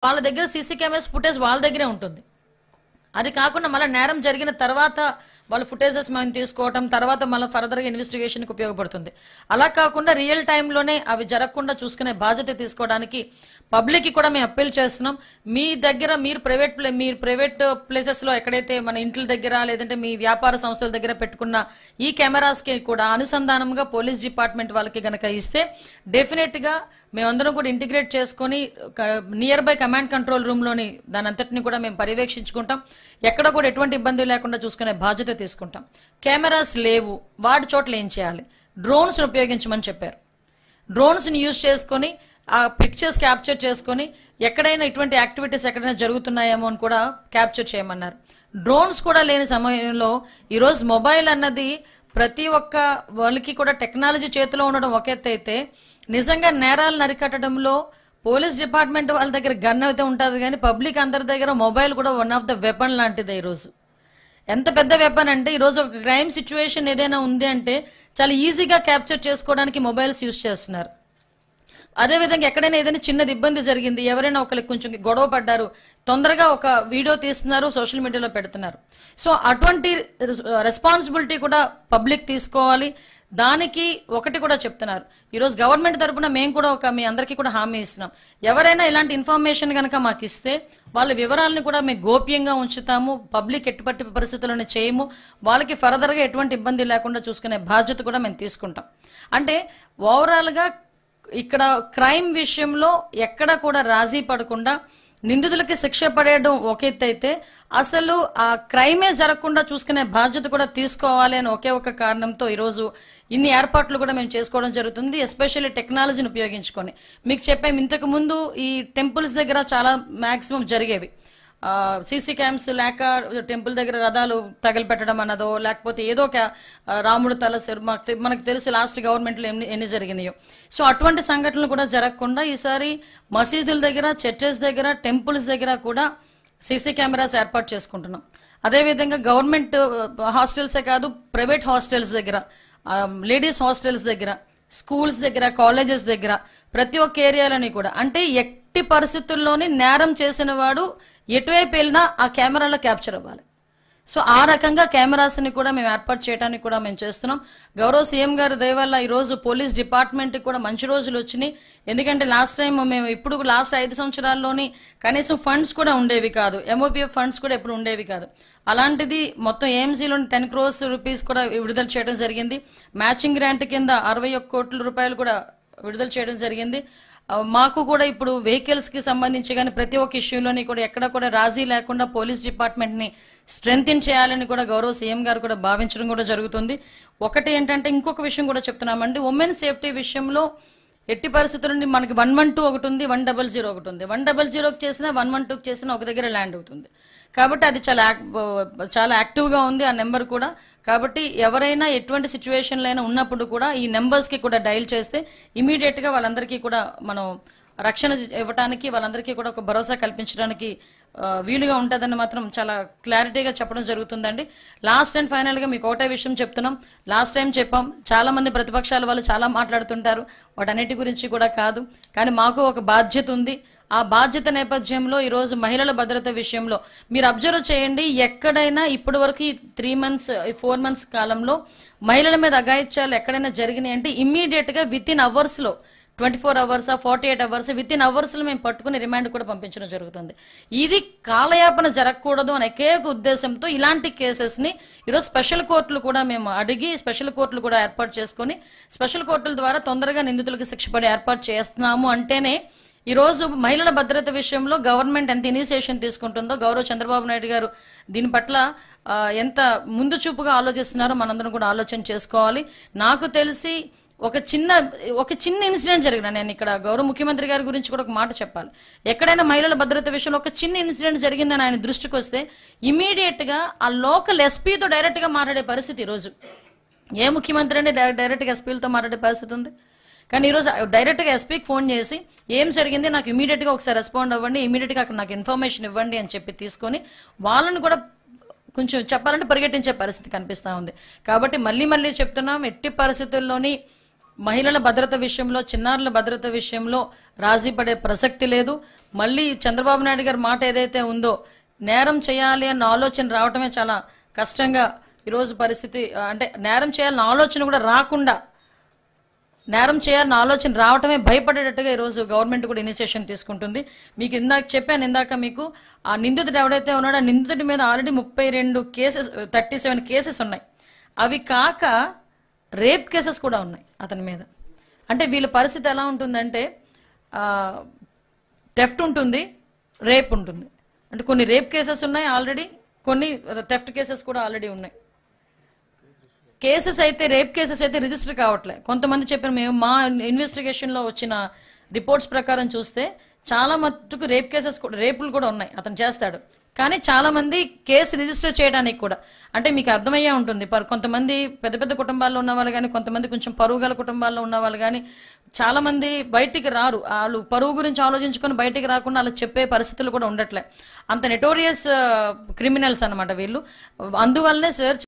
వాళ్ళ దగ్గర CC cameras footage వాళ్ళ దగ్గరే ఉంటుంది. అది కాకుండా మళ్ళీ నేరం జరిగిన తర్వాత వాళ్ళ ఫుటేజెస్ మనం తీసుకోవటం, తర్వాత మళ్ళీ ఫర్దర్గా ఇన్వెస్టిగేషన్కి ఉపయోగపడుతుంది. అలా కాకుండా రియల్ టైంలోనే అవి జరగకుండా చూసుకునే బాధ్యత తీసుకోవడానికి పబ్లిక్కి కూడా మేము అప్పీల్ చేస్తున్నాం. మీ దగ్గర మీరు ప్రైవేట్ ప్లేసెస్లో ఎక్కడైతే మన ఇంట్ల దగ్గర లేదంటే మీ వ్యాపార సంస్థల దగ్గర పెట్టుకున్న ఈ కెమెరాస్కి కూడా అనుసంధానంగా పోలీస్ డిపార్ట్మెంట్ వాళ్ళకి గనక ఇస్తే డెఫినెట్గా మేమందరం కూడా ఇంటిగ్రేట్ చేసుకొని నియర్ బై కమాండ్ కంట్రోల్ రూమ్లోని దాని అంతటిని కూడా మేము పర్యవేక్షించుకుంటాం. ఎక్కడ కూడా ఎటువంటి ఇబ్బంది లేకుండా చూసుకునే బాధ్యత తీసుకుంటాం. కెమెరాస్ లేవు, వాటి చోట్ల ఏం చేయాలి? డ్రోన్స్ని ఉపయోగించమని చెప్పారు. డ్రోన్స్ని యూజ్ చేసుకొని ఆ పిక్చర్స్ క్యాప్చర్ చేసుకొని ఎక్కడైనా ఇటువంటి యాక్టివిటీస్ ఎక్కడైనా జరుగుతున్నాయేమో అని కూడా క్యాప్చర్ చేయమన్నారు. డ్రోన్స్ కూడా లేని సమయంలో ఈరోజు మొబైల్ అన్నది ప్రతి ఒక్క వాళ్ళకి కూడా టెక్నాలజీ చేతిలో ఉండడం ఒక ఎత్తు అయితే, నిజంగా నేరాలను అరికట్టడంలో పోలీస్ డిపార్ట్మెంట్ వాళ్ళ దగ్గర గన్ అయితే ఉంటుంది, కానీ పబ్లిక్ అందరి దగ్గర మొబైల్ కూడా వన్ ఆఫ్ ద వెపన్ లాంటిది. ఈరోజు ఎంత పెద్ద వెపన్ అంటే, ఈరోజు ఒక క్రైమ్ సిచ్యువేషన్ ఏదైనా ఉంది అంటే చాలా ఈజీగా క్యాప్చర్ చేసుకోవడానికి మొబైల్స్ యూజ్ చేస్తున్నారు. అదేవిధంగా ఎక్కడైనా ఏదైనా చిన్నది ఇబ్బంది జరిగింది, ఎవరైనా ఒకరికి కొంచెం గొడవ పడ్డారు, తొందరగా ఒక వీడియో తీస్తున్నారు, సోషల్ మీడియాలో పెడుతున్నారు. సో అటువంటి రెస్పాన్సిబిలిటీ కూడా పబ్లిక్ తీసుకోవాలి. దానికి ఒకటి కూడా చెప్తున్నారు, ఈరోజు గవర్నమెంట్ తరఫున మేము కూడా మీ అందరికీ కూడా హామీ ఇస్తున్నాం. ఎవరైనా ఇలాంటి ఇన్ఫర్మేషన్ కనుక మాకు ఇస్తే వాళ్ళ వివరాలను కూడా మేము గోప్యంగా ఉంచుతాము, పబ్లిక్ ఎట్టుపట్టి పరిస్థితులను చేయము, వాళ్ళకి ఫర్దర్గా ఎటువంటి ఇబ్బంది లేకుండా చూసుకునే బాధ్యత కూడా మేము తీసుకుంటాం. అంటే ఓవరాల్గా ఇక్కడ క్రైమ్ విషయంలో ఎక్కడ కూడా రాజీ పడకుండా నిందితులకి శిక్ష పడేయడం ఒక ఎత్తు అయితే, అసలు ఆ క్రైమే జరగకుండా చూసుకునే బాధ్యత కూడా తీసుకోవాలి అని ఒకే ఒక కారణంతో ఈరోజు ఇన్ని ఏర్పాట్లు కూడా మేము చేసుకోవడం జరుగుతుంది. ఎస్పెషల్లీ టెక్నాలజీని ఉపయోగించుకొని మీకు చెప్పాము, ఇంతకు ముందు ఈ టెంపుల్స్ దగ్గర చాలా మ్యాక్సిమం జరిగేవి. సీసీ క్యామ్స్ లేక టెంపుల్ దగ్గర రథాలు తగలపెట్టడం అన్నదో, లేకపోతే ఏదో ఒక రాముడు తల మనకు తెలుసు లాస్ట్ గవర్నమెంట్లో ఎన్ని జరిగినాయో. సో అటువంటి సంఘటనలు కూడా జరగకుండా ఈసారి మసీదుల దగ్గర, చర్చెస్ దగ్గర, టెంపుల్స్ దగ్గర కూడా సీసీ కెమెరాస్ ఏర్పాటు చేసుకుంటున్నాం. అదేవిధంగా గవర్నమెంట్ హాస్టల్సే కాదు, ప్రైవేట్ హాస్టల్స్ దగ్గర, లేడీస్ హాస్టల్స్ దగ్గర, స్కూల్స్ దగ్గర, కాలేజెస్ దగ్గర, ప్రతి ఒక్క ఏరియాలని కూడా, అంటే ఎట్టి పరిస్థితుల్లోని నేరం చేసిన వాడు ఎటువైపు వెళ్ళినా ఆ కెమెరాలో క్యాప్చర్ అవ్వాలి. సో ఆ రకంగా కెమెరాస్ని కూడా మేము ఏర్పాటు చేయడానికి కూడా మేము చేస్తున్నాం. గౌరవ సీఎం గారి దయ వల్ల ఈరోజు పోలీస్ డిపార్ట్మెంట్కి కూడా మంచి రోజులు వచ్చినాయి. ఎందుకంటే లాస్ట్ టైం మేము ఇప్పుడు లాస్ట్ 5 సంవత్సరాల్లోని కనీసం ఫండ్స్ కూడా ఉండేవి కాదు, MOPF ఫండ్స్ కూడా ఎప్పుడు ఉండేవి కాదు. అలాంటిది మొత్తం AMCలోని 10 crores రూపీస్ కూడా విడుదల చేయడం జరిగింది. మ్యాచింగ్ గ్రాంట్ కింద 61 కోట్ల రూపాయలు కూడా విడుదల చేయడం జరిగింది. మాకు కూడా ఇప్పుడు వెహికల్స్కి సంబంధించి కానీ ప్రతి ఒక్క ఇష్యూలోని కూడా ఎక్కడ కూడా రాజీ లేకుండా పోలీస్ డిపార్ట్మెంట్ని స్ట్రెంగ్తెన్ చేయాలని కూడా గౌరవ సీఎం గారు కూడా భావించడం కూడా జరుగుతుంది. ఒకటి ఏంటంటే, ఇంకొక విషయం కూడా చెప్తున్నామండి, ఉమెన్ సేఫ్టీ విషయంలో ఎట్టి పరిస్థితుల నుండి మనకి 112 ఒకటి ఉంది, 100 ఒకటి ఉంది. 100కి చేసినా 112కి చేసినా ఒక దగ్గర ల్యాండ్ అవుతుంది. కాబట్టి అది చాలా యాక్టివ్గా ఉంది ఆ నెంబర్ కూడా. కాబట్టి ఎవరైనా ఎటువంటి సిచ్యువేషన్లో అయినా ఉన్నప్పుడు కూడా ఈ నెంబర్స్కి కూడా డైల్ చేస్తే ఇమీడియట్గా వాళ్ళందరికీ కూడా మనం రక్షణ ఇవ్వడానికి, వాళ్ళందరికీ కూడా ఒక భరోసా కల్పించడానికి వీలుగా ఉంటుందని మాత్రం చాలా క్లారిటీగా చెప్పడం జరుగుతుందండి. లాస్ట్ అండ్ ఫైనల్గా మీకు ఒకటే విషయం చెప్తున్నాం, లాస్ట్ టైం చెప్పాం, చాలామంది ప్రతిపక్షాల వాళ్ళు చాలా మాట్లాడుతుంటారు, వాటన్నిటి గురించి కూడా కాదు, కానీ మాకు ఒక బాధ్యత ఉంది. ఆ బాధ్యత నేపథ్యంలో ఈరోజు మహిళల భద్రత విషయంలో మీరు అబ్జర్వ్ చేయండి, ఎక్కడైనా ఇప్పటి వరకు 3 months 4 months కాలంలో మహిళల మీద అఘాయిత్యాలు ఎక్కడైనా జరిగినాయి అంటే ఇమ్మీడియట్గా వితిన్ అవర్స్లో 24 hours 48 hours వితిన్ అవర్స్లో మేము పట్టుకుని రిమాండ్ కూడా పంపించడం జరుగుతుంది. ఇది కాలయాపన జరగకూడదు అనే ఏకైక ఉద్దేశంతో ఇలాంటి కేసెస్ని ఈరోజు స్పెషల్ కోర్టులు కూడా మేము అడిగి స్పెషల్ కోర్టులు కూడా ఏర్పాటు చేసుకొని స్పెషల్ కోర్టుల ద్వారా తొందరగా నిందితులకు శిక్ష పడే ఏర్పాటు చేస్తున్నాము. అంటేనే ఈరోజు మహిళల భద్రత విషయంలో గవర్నమెంట్ ఎంత ఇనిషియేషన్ తీసుకుంటుందో, గౌరవ చంద్రబాబు నాయుడు గారు దీని పట్ల ఎంత ముందు చూపుగా ఆలోచిస్తున్నారో మనందరం కూడా ఆలోచన చేసుకోవాలి. నాకు తెలిసి ఒక చిన్న ఇన్సిడెంట్ జరిగిన, నేను ఇక్కడ గౌరవ ముఖ్యమంత్రి గారి గురించి కూడా ఒక మాట చెప్పాలి. ఎక్కడైనా మహిళల భద్రత విషయంలో ఒక చిన్న ఇన్సిడెంట్ జరిగిందని ఆయన దృష్టికి వస్తే ఇమీడియట్గా ఆ లోకల్ ఎస్పీతో డైరెక్ట్గా మాట్లాడే పరిస్థితి ఈరోజు. ఏ ముఖ్యమంత్రి అండి డైరెక్ట్గా ఎస్పీలతో మాట్లాడే పరిస్థితి ఉంది? కానీ ఈరోజు డైరెక్ట్గా ఎస్పీకి ఫోన్ చేసి ఏం జరిగింది నాకు ఇమీడియట్గా ఒకసారి రెస్పాండ్ అవ్వండి, ఇమీడియట్గా అక్కడ నాకు ఇన్ఫర్మేషన్ ఇవ్వండి అని చెప్పి తీసుకొని వాళ్ళని కూడా కొంచెం చెప్పాలంటే పరిగెట్టించే పరిస్థితి కనిపిస్తూ ఉంది. కాబట్టి మళ్ళీ చెప్తున్నాం, ఎట్టి పరిస్థితుల్లోని మహిళల భద్రత విషయంలో, చిన్నారుల భద్రత విషయంలో రాజీ పడే ప్రసక్తి లేదు. మళ్ళీ చంద్రబాబు నాయుడు గారి మాట ఏదైతే ఉందో, నేరం చేయాలి అన్న ఆలోచన రావటమే చాలా కష్టంగా ఈరోజు పరిస్థితి. అంటే నేరం చేయాలన్న ఆలోచన కూడా రాకుండా, నేరం చేయాలన్న ఆలోచన రావటమే భయపడేటట్టుగా ఈరోజు గవర్నమెంట్ కూడా ఇనిషియేషన్ తీసుకుంటుంది. మీకు ఇందాక చెప్పాను, ఇందాక మీకు ఆ నిందితుడు ఎవడైతే ఉన్నాడో ఆ నిందితుడి మీద ఆల్రెడీ 37 కేసెస్ ఉన్నాయి. అవి కాక రేప్ కేసెస్ కూడా ఉన్నాయి అతని మీద. అంటే వీళ్ళ పరిస్థితి ఎలా ఉంటుందంటే, థెఫ్ట్ ఉంటుంది, రేప్ ఉంటుంది. అంటే కొన్ని రేప్ కేసెస్ ఉన్నాయి ఆల్రెడీ, కొన్ని థెఫ్ట్ కేసెస్ కూడా ఆల్రెడీ ఉన్నాయి. కేసెస్ అయితే, రేప్ కేసెస్ అయితే రిజిస్టర్ కావట్లే. కొంతమంది చెప్పిన మేము మా ఇన్వెస్టిగేషన్లో వచ్చిన రిపోర్ట్స్ ప్రకారం చూస్తే చాలా మట్టుకు రేపులు కూడా ఉన్నాయి, అతను చేస్తాడు. కానీ చాలా మంది కేసు రిజిస్టర్ చేయడానికి కూడా, అంటే మీకు అర్థమయ్యే ఉంటుంది, కొంతమంది పెద్ద పెద్ద కుటుంబాల్లో ఉన్న వాళ్ళు కానీ, కొంతమంది కొంచెం పరువు గల కుటుంబాల్లో ఉన్న వాళ్ళు కానీ చాలా మంది బయటికి రారు. వాళ్ళు పరువు గురించి ఆలోచించుకొని బయటికి రాకుండా అలా చెప్పే పరిస్థితులు కూడా ఉండట్లే. అంత నెటోరియస్ క్రిమినల్స్ అనమాట వీళ్ళు. అందువల్లనే సార్